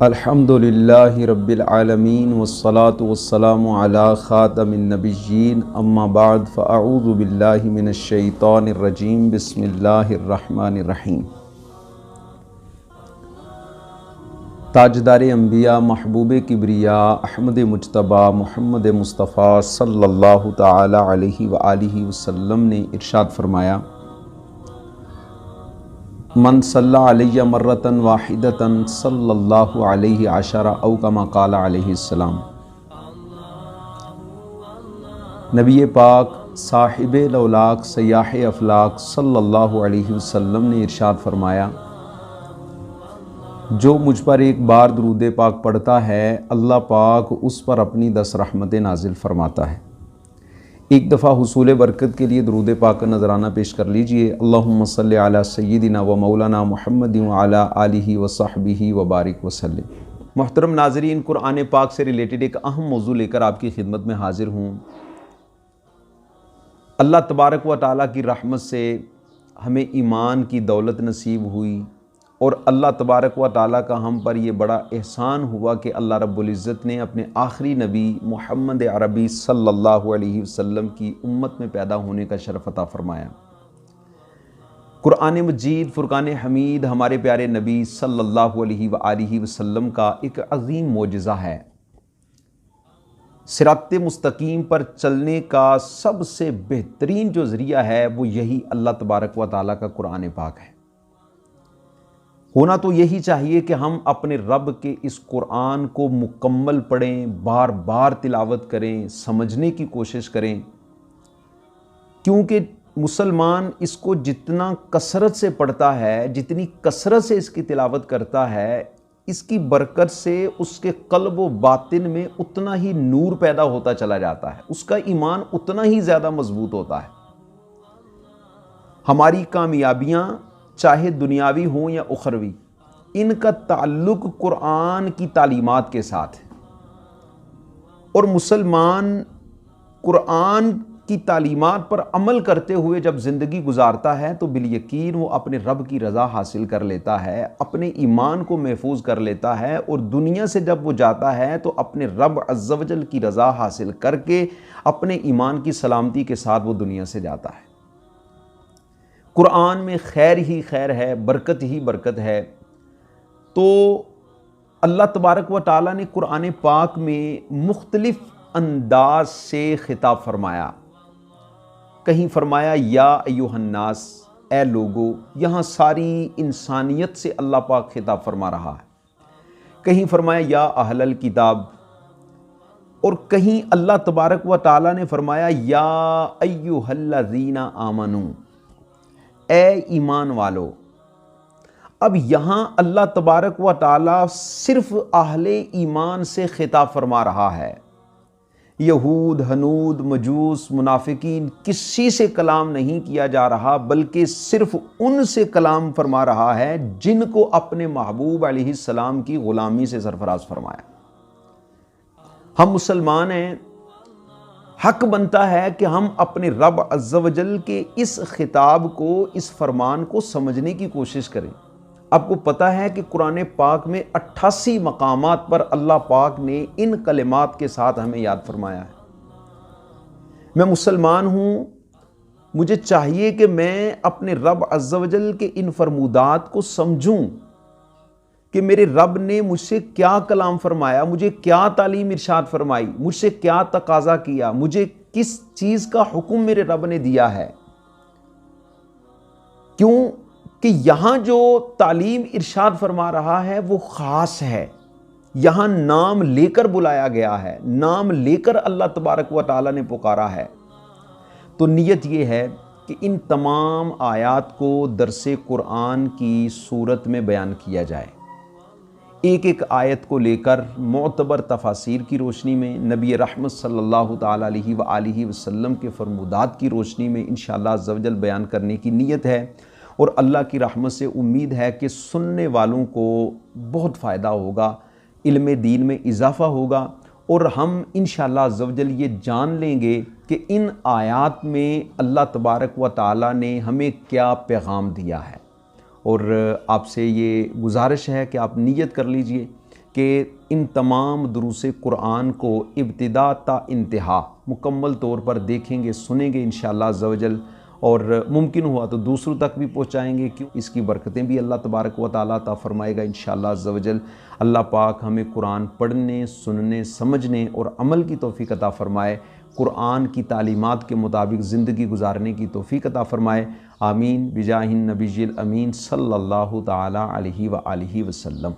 الحمدللہ رب العالمین والصلاة والسلام علی خاتم النبیین اما بعد فاعوذ باللہ من الشیطان الرجیم بسم اللہ الرحمن الرحیم۔ تاجدار انبیاء محبوب کبریا احمد مجتبی محمد مصطفیٰ صلی اللہ تعالی علیہ وآلہ وسلم نے ارشاد فرمایا، من صلی علیہ مرتن واحدتن صلی اللہ علیہ عشرہ او کما قال علیہ السلام۔ نبی پاک صاحب لولاک سیاح افلاک صلی اللہ علیہ وسلم نے ارشاد فرمایا، جو مجھ پر ایک بار درود پاک پڑھتا ہے اللہ پاک اس پر اپنی 10 رحمتیں نازل فرماتا ہے۔ ایک دفعہ حصول برکت کے لیے درود پاک کا نذرانہ پیش کر لیجئے۔ اللہم صلی علی سیدنا و مولانا محمد وعلی آلہ وصحبہ وبارک وسلم۔ محترم ناظرین، قرآن پاک سے ریلیٹڈ ایک اہم موضوع لے کر آپ کی خدمت میں حاضر ہوں۔ اللہ تبارک و تعالیٰ کی رحمت سے ہمیں ایمان کی دولت نصیب ہوئی، اور اللہ تبارک و تعالیٰ کا ہم پر یہ بڑا احسان ہوا کہ اللہ رب العزت نے اپنے آخری نبی محمد عربی صلی اللہ علیہ وسلم کی امت میں پیدا ہونے کا شرف عطا فرمایا۔ قرآن مجید فرقان حمید ہمارے پیارے نبی صلی اللہ علیہ وآلہ وسلم کا ایک عظیم معجزہ ہے۔ صراط مستقیم پر چلنے کا سب سے بہترین جو ذریعہ ہے وہ یہی اللہ تبارک و تعالیٰ کا قرآن پاک ہے۔ ہونا تو یہی چاہیے کہ ہم اپنے رب کے اس قرآن کو مکمل پڑھیں، بار بار تلاوت کریں، سمجھنے کی کوشش کریں، کیونکہ مسلمان اس کو جتنا کثرت سے پڑھتا ہے، جتنی کثرت سے اس کی تلاوت کرتا ہے، اس کی برکت سے اس کے قلب و باطن میں اتنا ہی نور پیدا ہوتا چلا جاتا ہے، اس کا ایمان اتنا ہی زیادہ مضبوط ہوتا ہے۔ ہماری کامیابیاں چاہے دنیاوی ہوں یا اخروی، ان کا تعلق قرآن کی تعلیمات کے ساتھ ہے، اور مسلمان قرآن کی تعلیمات پر عمل کرتے ہوئے جب زندگی گزارتا ہے تو بالیقین وہ اپنے رب کی رضا حاصل کر لیتا ہے، اپنے ایمان کو محفوظ کر لیتا ہے، اور دنیا سے جب وہ جاتا ہے تو اپنے رب عز و جل کی رضا حاصل کر کے اپنے ایمان کی سلامتی کے ساتھ وہ دنیا سے جاتا ہے۔ قرآن میں خیر ہی خیر ہے، برکت ہی برکت ہے۔ تو اللہ تبارک و تعالیٰ نے قرآن پاک میں مختلف انداز سے خطاب فرمایا۔ کہیں فرمایا یا ایھا الناس، اے لوگو، یہاں ساری انسانیت سے اللہ پاک خطاب فرما رہا ہے۔ کہیں فرمایا یا اہل الکتاب، اور کہیں اللہ تبارک و تعالیٰ نے فرمایا یا ایھا الذین آمنوا، اے ایمان والو۔ اب یہاں اللہ تبارک و تعالیٰ صرف اہل ایمان سے خطاب فرما رہا ہے، یہود، ہنود، مجوس، منافقین، کسی سے کلام نہیں کیا جا رہا، بلکہ صرف ان سے کلام فرما رہا ہے جن کو اپنے محبوب علیہ السلام کی غلامی سے سرفراز فرمایا۔ ہم مسلمان ہیں، حق بنتا ہے کہ ہم اپنے رب عز و جل کے اس خطاب کو، اس فرمان کو سمجھنے کی کوشش کریں۔ آپ کو پتہ ہے کہ قرآن پاک میں 88 مقامات پر اللہ پاک نے ان کلمات کے ساتھ ہمیں یاد فرمایا ہے۔ میں مسلمان ہوں، مجھے چاہیے کہ میں اپنے رب عز و جل کے ان فرمودات کو سمجھوں کہ میرے رب نے مجھ سے کیا کلام فرمایا، مجھے کیا تعلیم ارشاد فرمائی، مجھ سے کیا تقاضا کیا، مجھے کس چیز کا حکم میرے رب نے دیا ہے۔ کیوں کہ یہاں جو تعلیم ارشاد فرما رہا ہے وہ خاص ہے، یہاں نام لے کر بلایا گیا ہے، نام لے کر اللہ تبارک و تعالیٰ نے پکارا ہے۔ تو نیت یہ ہے کہ ان تمام آیات کو درس قرآن کی صورت میں بیان کیا جائے، ایک ایک آیت کو لے کر معتبر تفاسیر کی روشنی میں، نبی رحمت صلی اللہ تعالیٰ علیہ وآلہ وسلم کے فرمودات کی روشنی میں انشاءاللہ عز و جل بیان کرنے کی نیت ہے، اور اللہ کی رحمت سے امید ہے کہ سننے والوں کو بہت فائدہ ہوگا، علم دین میں اضافہ ہوگا، اور ہم انشاءاللہ عز و جل یہ جان لیں گے کہ ان آیات میں اللہ تبارک و تعالیٰ نے ہمیں کیا پیغام دیا ہے۔ اور آپ سے یہ گزارش ہے کہ آپ نیت کر لیجئے کہ ان تمام دروس قرآن کو ابتدا تا انتہا مکمل طور پر دیکھیں گے، سنیں گے انشاءاللہ عز و جل، اور ممکن ہوا تو دوسروں تک بھی پہنچائیں گے، کیوں اس کی برکتیں بھی اللہ تبارک و تعالیٰ عطا فرمائے گا انشاءاللہ عز و جل۔ اللہ پاک ہمیں قرآن پڑھنے، سننے، سمجھنے اور عمل کی توفیق عطا فرمائے، قرآن کی تعلیمات کے مطابق زندگی گزارنے کی توفیق عطا فرمائے، آمین بجاہ النبی الامین صلی اللہ تعالیٰ علیہ وآلہ وسلم۔